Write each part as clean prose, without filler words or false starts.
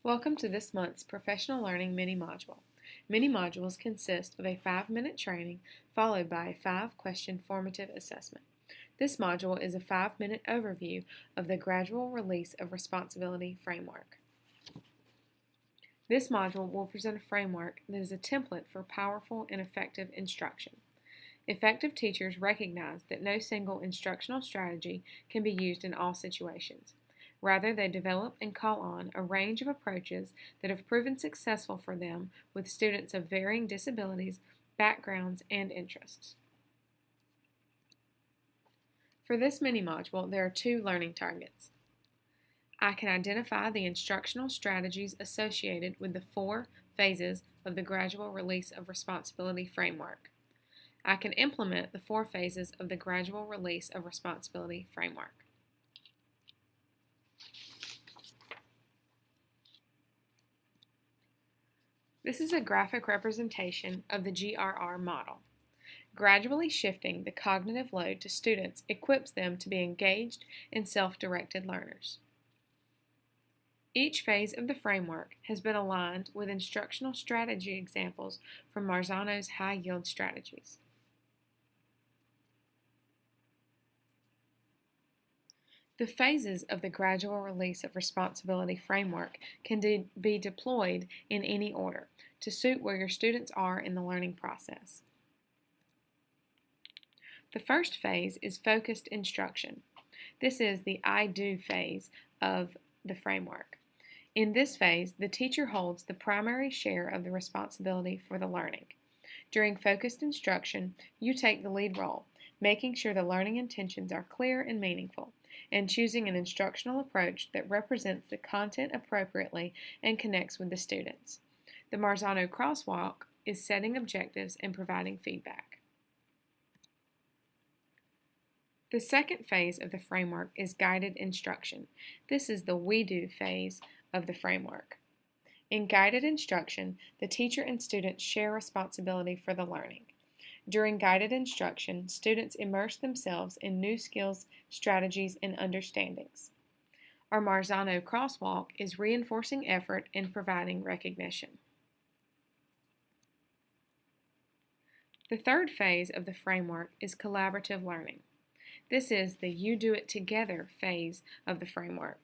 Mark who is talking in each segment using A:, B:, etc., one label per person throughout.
A: Welcome to this month's Professional Learning Mini-Module. Mini-modules consist of a 5-minute training followed by a 5-question formative assessment. This module is a 5-minute overview of the Gradual Release of Responsibility framework. This module will present a framework that is a template for powerful and effective instruction. Effective teachers recognize that no single instructional strategy can be used in all situations. Rather, they develop and call on a range of approaches that have proven successful for them with students of varying disabilities, backgrounds, and interests. For this mini-module, there are 2 learning targets. I can identify the instructional strategies associated with the 4 phases of the Gradual Release of Responsibility framework. I can implement the 4 phases of the Gradual Release of Responsibility framework. This is a graphic representation of the GRR model. Gradually shifting the cognitive load to students equips them to be engaged and self-directed learners. Each phase of the framework has been aligned with instructional strategy examples from Marzano's high-yield strategies. The phases of the Gradual Release of Responsibility framework can be deployed in any order to suit where your students are in the learning process. The first phase is focused instruction. This is the I do phase of the framework. In this phase, the teacher holds the primary share of the responsibility for the learning. During focused instruction, you take the lead role, making sure the learning intentions are clear and meaningful, and choosing an instructional approach that represents the content appropriately and connects with the students. The Marzano crosswalk is setting objectives and providing feedback. The second phase of the framework is guided instruction. This is the we do phase of the framework. In guided instruction, the teacher and students share responsibility for the learning. During guided instruction, students immerse themselves in new skills, strategies, and understandings. Our Marzano crosswalk is reinforcing effort and providing recognition. The third phase of the framework is collaborative learning. This is the you do it together phase of the framework.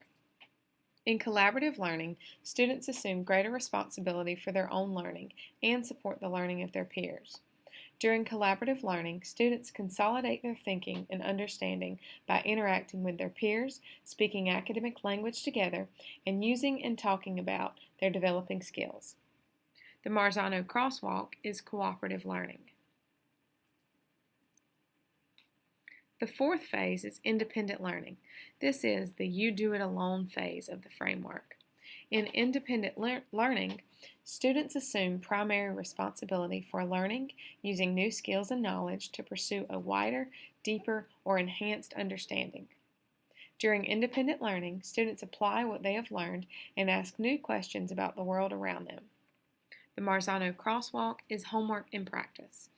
A: In collaborative learning, students assume greater responsibility for their own learning and support the learning of their peers. During collaborative learning, students consolidate their thinking and understanding by interacting with their peers, speaking academic language together, and using and talking about their developing skills. The Marzano crosswalk is cooperative learning. The fourth phase is independent learning. This is the you do it alone phase of the framework. In independent learning, students assume primary responsibility for learning using new skills and knowledge to pursue a wider, deeper, or enhanced understanding. During independent learning, students apply what they have learned and ask new questions about the world around them. The Marzano crosswalk is homework in practice.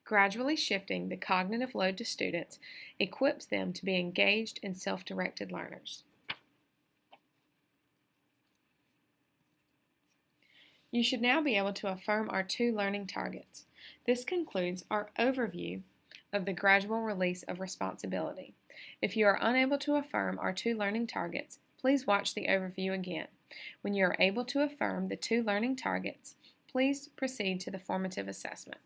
A: Gradually shifting the cognitive load to students equips them to be engaged and self-directed learners. You should now be able to affirm our 2 learning targets. This concludes our overview of the Gradual Release of Responsibility. If you are unable to affirm our 2 learning targets, please watch the overview again. When you are able to affirm the 2 learning targets, please proceed to the formative assessment.